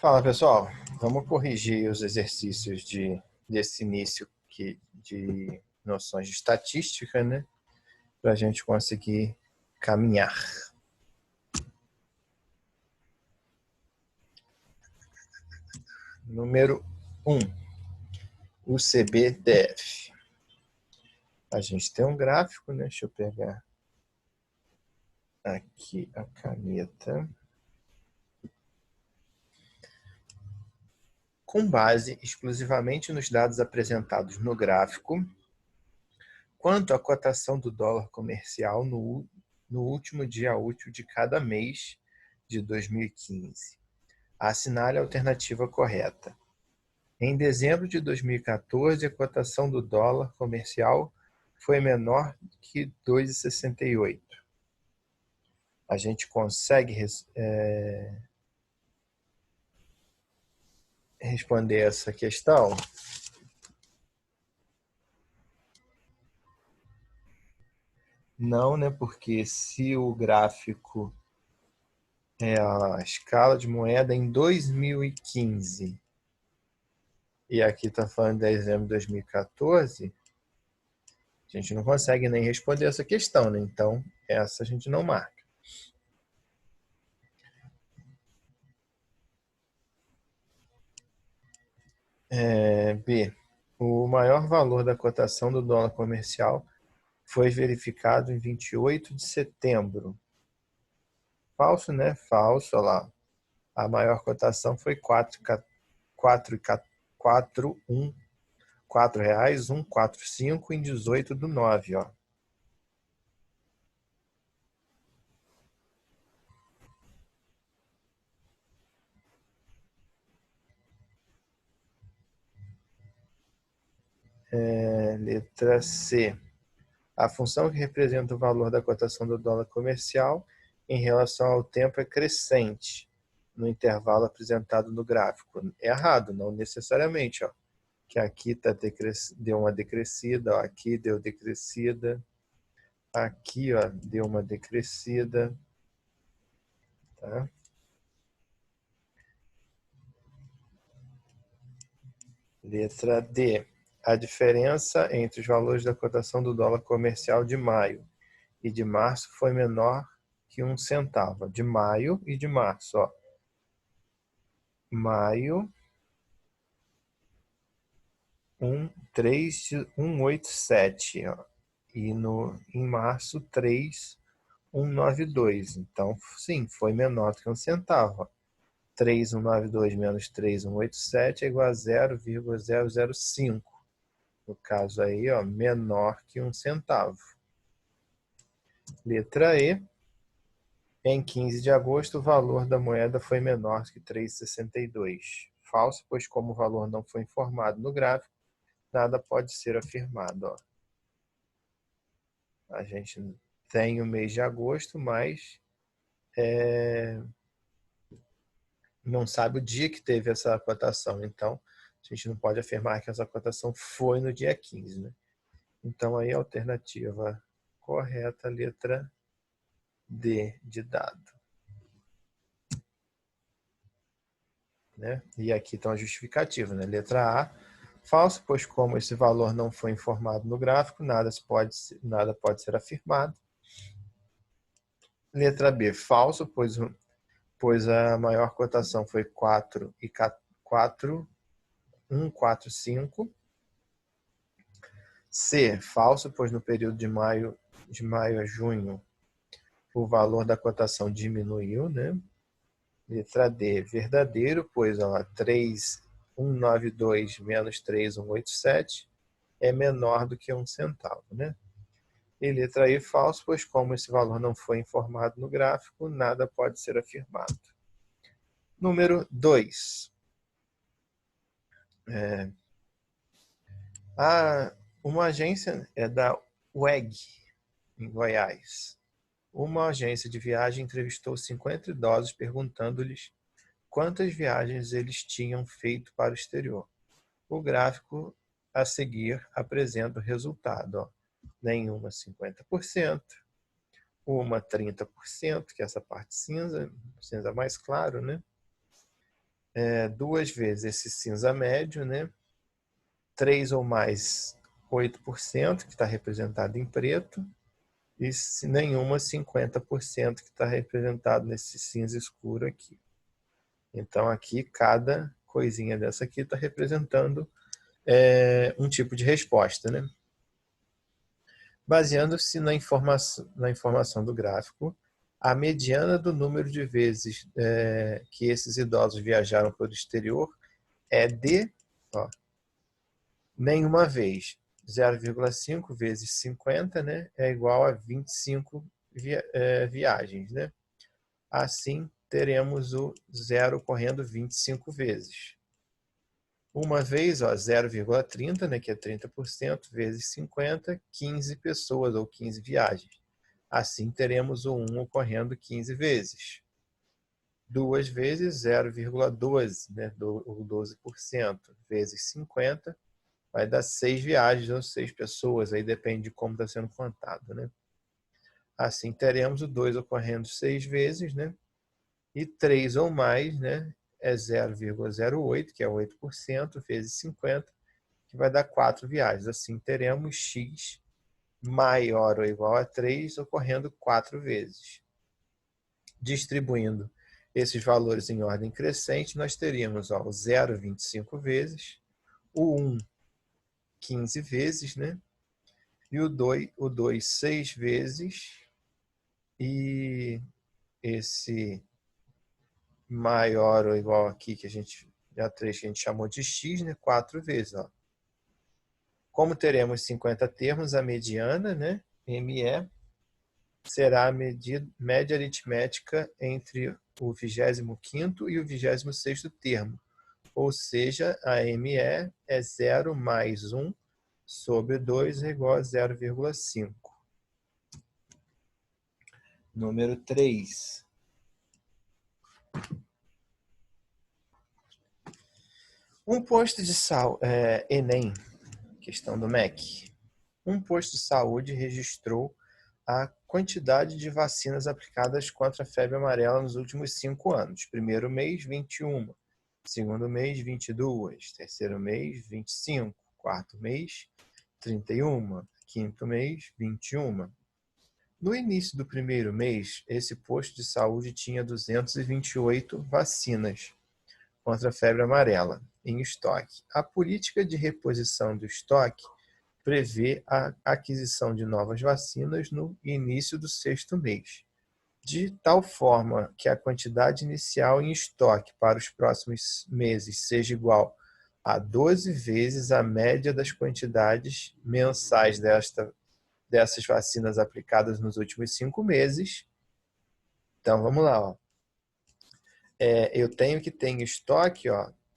Fala pessoal, vamos corrigir os exercícios desse início de noções de estatística, né? Para a gente conseguir caminhar. Número 1, o CBDF. A gente tem um gráfico, né? Deixa eu pegar aqui a caneta. Com base exclusivamente nos dados apresentados no gráfico, quanto à cotação do dólar comercial no último dia útil de cada mês de 2015. Assinale a alternativa correta. Em dezembro de 2014, a cotação do dólar comercial foi menor que 2,68. A gente consegue responder essa questão? Não, né? Porque se o gráfico é a escala de moeda em 2015 e aqui está falando de dezembro de 2014, a gente não consegue nem responder essa questão, né? Então, essa a gente não marca. B. O maior valor da cotação do dólar comercial foi verificado em 28 de setembro. Falso, né? Falso, olha lá. A maior cotação foi R$4,145 em 18/9, ó. Letra C. A função que representa o valor da cotação do dólar comercial em relação ao tempo é crescente no intervalo apresentado no gráfico. Errado, não necessariamente, ó. Que aqui deu uma decrescida, ó, aqui deu decrescida, aqui ó, deu uma decrescida. Tá? Letra D. A diferença entre os valores da cotação do dólar comercial de maio e de março foi menor que 1 centavo. De maio e de março, ó. Maio, 3,187, ó. E em março, 3,192. Então, sim, foi menor do que 1 centavo. Ó. 3,192 menos 3,187 é igual a 0,005. No caso aí, ó, menor que 1 centavo. Letra E. Em 15 de agosto, o valor da moeda foi menor que 3,62. Falso, pois como o valor não foi informado no gráfico, nada pode ser afirmado. Ó. A gente tem o mês de agosto, mas não sabe o dia que teve essa cotação. Então, a gente não pode afirmar que essa cotação foi no dia 15. Né? Então, aí a alternativa correta, letra D de dado. Né? E aqui está a justificativa. Né? Letra A, falso, pois como esse valor não foi informado no gráfico, nada pode ser afirmado. Letra B, falso, pois a maior cotação foi 4,145. C, falso, pois no período de maio a junho o valor da cotação diminuiu, né? Letra D, verdadeiro, pois 3,192 menos 3,187 é menor do que 1 centavo, né? E letra E, falso, pois como esse valor não foi informado no gráfico, nada pode ser afirmado. Número 2. Uma agência é da UEG, em Goiás. Uma agência de viagem entrevistou 50 idosos perguntando-lhes quantas viagens eles tinham feito para o exterior. O gráfico a seguir apresenta o resultado. Ó. Nenhuma 50%, uma 30%, que é essa parte cinza mais claro, né? duas vezes esse cinza médio, né? 3 ou mais, 8%, que está representado em preto, e se nenhuma, 50%, que está representado nesse cinza escuro aqui. Então, aqui, cada coisinha dessa aqui está representando um tipo de resposta, né? Baseando-se na informação do gráfico, a mediana do número de vezes que esses idosos viajaram para o exterior é de nenhuma vez. 0,5 vezes 50, né, é igual a 25 viagens. Né? Assim, teremos o zero correndo 25 vezes. Uma vez, 0,30, né, que é 30%, vezes 50, 15 pessoas ou 15 viagens. Assim, teremos o 1 ocorrendo 15 vezes. Duas vezes 0,12, né, ou 12%, vezes 50, vai dar 6 viagens ou 6 pessoas, aí depende de como está sendo contado. Né? Assim, teremos o 2 ocorrendo 6 vezes, né? E 3 ou mais, né, é 0,08, que é 8%, vezes 50, que vai dar 4 viagens. Assim, teremos x maior ou igual a 3 ocorrendo 4 vezes. Distribuindo esses valores em ordem crescente, nós teríamos o 0, 25 vezes, o 1, 15 vezes, né? E o 2 6 vezes, e esse maior ou igual aqui, que a gente chamou de x, né? 4 vezes. Como teremos 50 termos, a mediana, né? ME, será a média aritmética entre o 25º e o 26º termo. Ou seja, a ME é 0 mais 1 sobre 2 é igual a 0,5. Número 3. Um posto de Enem, questão do MEC. Um posto de saúde registrou a quantidade de vacinas aplicadas contra a febre amarela nos últimos 5 anos. Primeiro mês, 21. Segundo mês, 22. Terceiro mês, 25. Quarto mês, 31. Quinto mês, 21. No início do primeiro mês, esse posto de saúde tinha 228 vacinas contra a febre amarela em estoque. A política de reposição do estoque prevê a aquisição de novas vacinas no início do sexto mês, de tal forma que a quantidade inicial em estoque para os próximos meses seja igual a 12 vezes a média das quantidades mensais dessas vacinas aplicadas nos últimos 5 meses. Então, vamos lá. Eu tenho que ter em estoque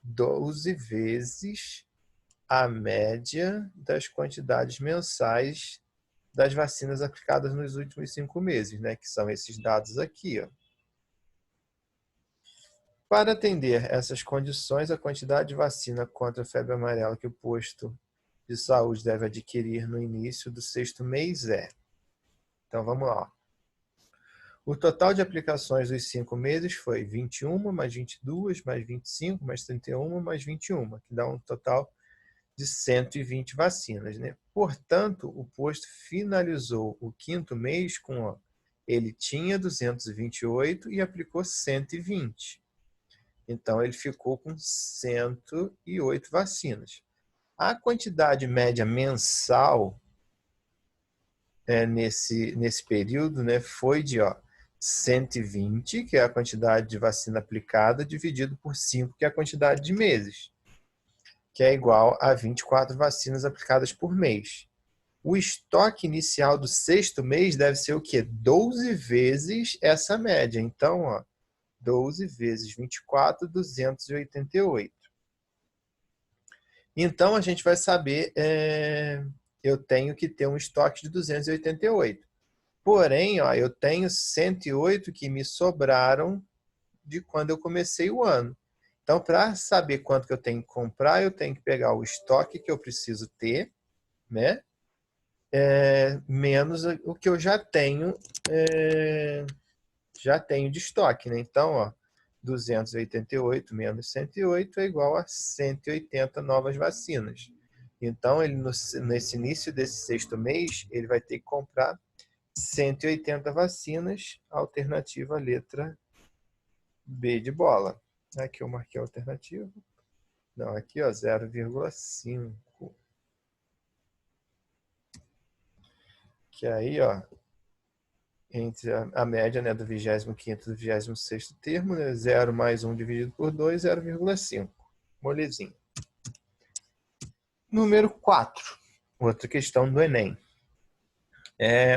12 vezes a média das quantidades mensais das vacinas aplicadas nos últimos 5 meses, né? Que são esses dados aqui. Para atender essas condições, a quantidade de vacina contra a febre amarela que o posto de saúde deve adquirir no início do sexto mês é. Então, vamos lá. O total de aplicações dos 5 meses foi 21, mais 22, mais 25, mais 31, mais 21, que dá um total de 120 vacinas. Né? Portanto, o posto finalizou o quinto mês com, ele tinha 228 e aplicou 120. Então, ele ficou com 108 vacinas. A quantidade média mensal nesse período, né, foi de 120, que é a quantidade de vacina aplicada, dividido por 5, que é a quantidade de meses, que é igual a 24 vacinas aplicadas por mês. O estoque inicial do sexto mês deve ser o quê? 12 vezes essa média. Então, 12 vezes 24, 288. Então, a gente vai saber, eu tenho que ter um estoque de 288. Porém, eu tenho 108 que me sobraram de quando eu comecei o ano. Então, para saber quanto que eu tenho que comprar, eu tenho que pegar o estoque que eu preciso ter, né? Menos o que eu já tenho de estoque, né? Então, 288 menos 108 é igual a 180 novas vacinas. Então, ele, nesse início desse sexto mês, ele vai ter que comprar 180 vacinas, alternativa letra B de bola. Aqui eu marquei a alternativa. Não, aqui ó, 0,5. Que aí, ó, entre a média, né, do 25º e do 26º termo, né, 0 mais 1 dividido por 2, 0,5. Molezinha. Número 4. Outra questão do Enem.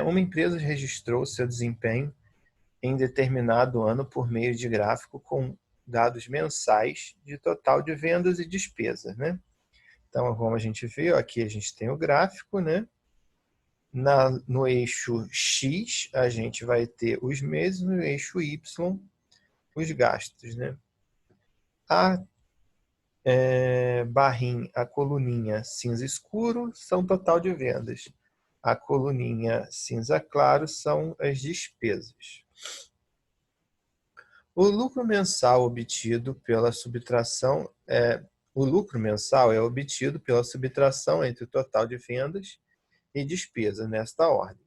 Uma empresa registrou seu desempenho em determinado ano por meio de gráfico com dados mensais de total de vendas e despesas, né? Então, como a gente vê, ó, aqui a gente tem o gráfico, né? No eixo X, a gente vai ter os meses, no eixo Y, os gastos, né? A barrinha, a coluninha cinza escuro são total de vendas. A coluninha cinza claro são as despesas. O lucro mensal obtido pela subtração o lucro mensal é obtido pela subtração entre o total de vendas e despesas nesta ordem.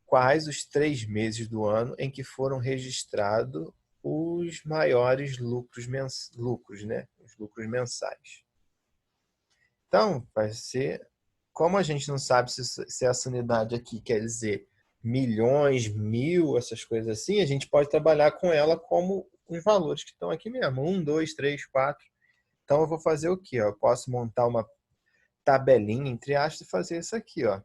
Quais os 3 meses do ano em que foram registrados os maiores lucros, né? Os lucros mensais. Então, vai ser, como a gente não sabe se essa unidade aqui quer dizer milhões, mil, essas coisas assim, a gente pode trabalhar com ela como os valores que estão aqui mesmo, 1, 2, 3, 4. Então, eu vou fazer o quê? Eu posso montar uma tabelinha, entre aspas, e fazer isso aqui, ó.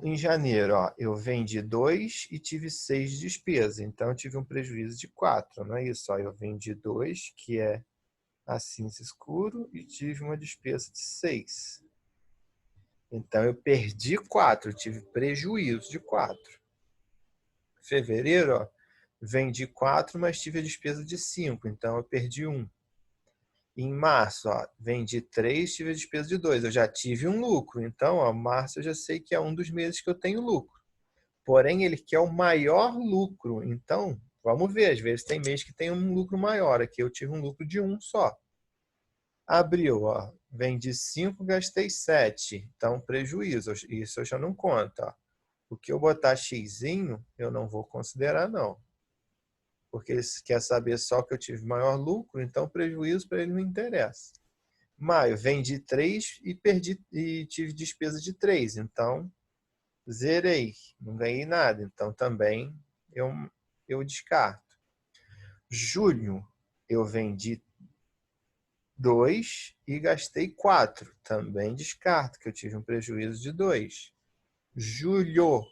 Em janeiro, ó, eu vendi 2 e tive 6 de despesa. Então, eu tive um prejuízo de 4, não é isso? Ó, eu vendi 2, que é a cinza escuro, e tive uma despesa de 6. Então, eu perdi 4, eu tive prejuízo de 4. Fevereiro, ó, vendi 4, mas tive a despesa de 5. Então, eu perdi 1. Em março, ó, vendi 3, tive a despesa de 2. Eu já tive um lucro. Então, ó, março eu já sei que é um dos meses que eu tenho lucro. Porém, ele quer o maior lucro. Então, vamos ver. Às vezes tem mês que tem um lucro maior. Aqui eu tive um lucro de 1 só. Abril, ó, vendi 5, gastei 7. Então, prejuízo. Isso eu já não conto. Ó. O que eu botar xzinho, eu não vou considerar, não. Porque ele quer saber só que eu tive maior lucro, então prejuízo para ele não interessa. Maio, vendi 3 e tive despesa de 3. Então, zerei. Não ganhei nada. Então, também eu descarto. Julho, eu vendi 2 e gastei 4. Também descarto, que eu tive um prejuízo de 2. Julho,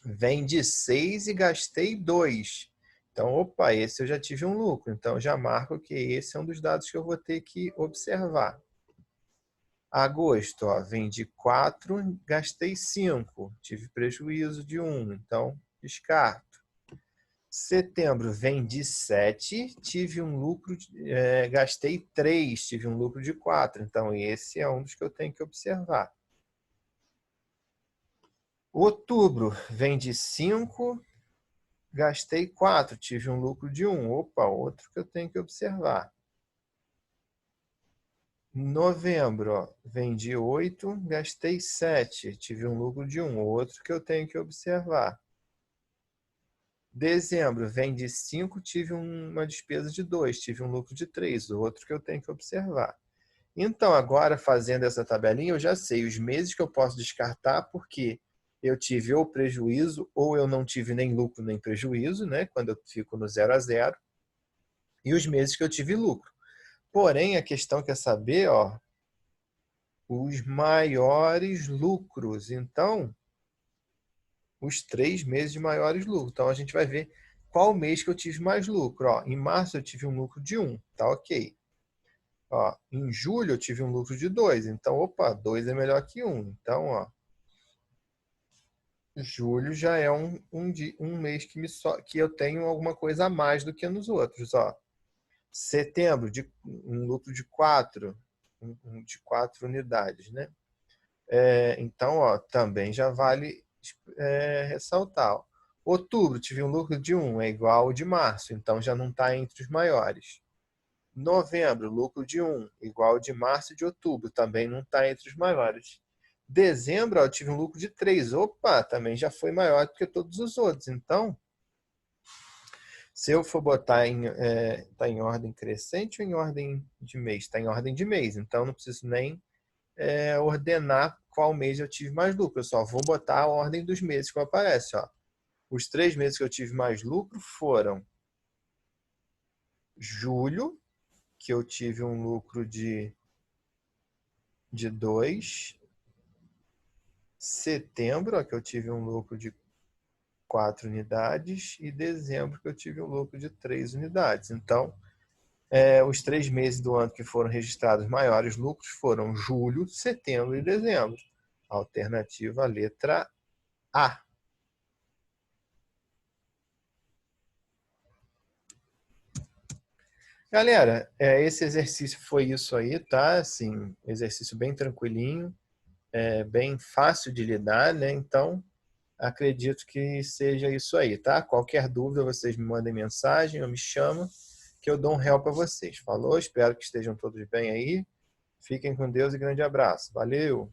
vendi 6 e gastei 2. Então, opa, esse eu já tive um lucro. Então, já marco que esse é um dos dados que eu vou ter que observar. Agosto, ó, vendi 4, gastei 5. Tive prejuízo de 1, então descarto. Setembro, vendi 7, tive um lucro, gastei 3, tive um lucro de 4. Então, esse é um dos que eu tenho que observar. Outubro, vendi 5, gastei 4, tive um lucro de 1. Opa, outro que eu tenho que observar. Novembro, ó, vendi 8, gastei 7, tive um lucro de 1. Outro que eu tenho que observar. Dezembro, vendi 5, tive uma despesa de 2, tive um lucro de 3. Outro que eu tenho que observar. Então, agora, fazendo essa tabelinha, eu já sei os meses que eu posso descartar, porque eu tive ou prejuízo, ou eu não tive nem lucro nem prejuízo, né? Quando eu fico no 0 a 0. E os meses que eu tive lucro. Porém, a questão quer saber, ó, os maiores lucros. Então, os 3 meses de maiores lucros. Então, a gente vai ver qual mês que eu tive mais lucro. Ó, em março, eu tive um lucro de 1. Tá ok. Ó, em julho, eu tive um lucro de 2. Então, opa, 2 é melhor que 1. Então, ó, julho já é um mês que eu tenho alguma coisa a mais do que nos outros. Ó. Setembro, um lucro de 4. De 4 unidades, né? Então, ó, também já vale ressaltar. Ó, Outubro, tive um lucro de 1, é igual ao de março, então já não está entre os maiores. Novembro, lucro de 1, igual ao de março e de outubro, também não está entre os maiores. Dezembro, eu tive um lucro de 3, opa, também já foi maior do que todos os outros. Então, se eu for botar tá em ordem crescente ou em ordem de mês? Está em ordem de mês, então não preciso nem ordenar qual mês eu tive mais lucro. Eu só vou botar a ordem dos meses que aparece. Ó. Os 3 meses que eu tive mais lucro foram julho, que eu tive um lucro de 2, setembro, ó, que eu tive um lucro de 4 unidades, e dezembro, que eu tive um lucro de 3 unidades. Então, os 3 meses do ano que foram registrados maiores lucros foram julho, setembro e dezembro. Alternativa letra A. Galera, esse exercício foi isso aí, tá? Assim, exercício bem tranquilinho, bem fácil de lidar, né? Então, acredito que seja isso aí, tá? Qualquer dúvida, vocês me mandem mensagem ou me chamam, que eu dou um help para vocês. Falou? Espero que estejam todos bem aí. Fiquem com Deus e grande abraço. Valeu!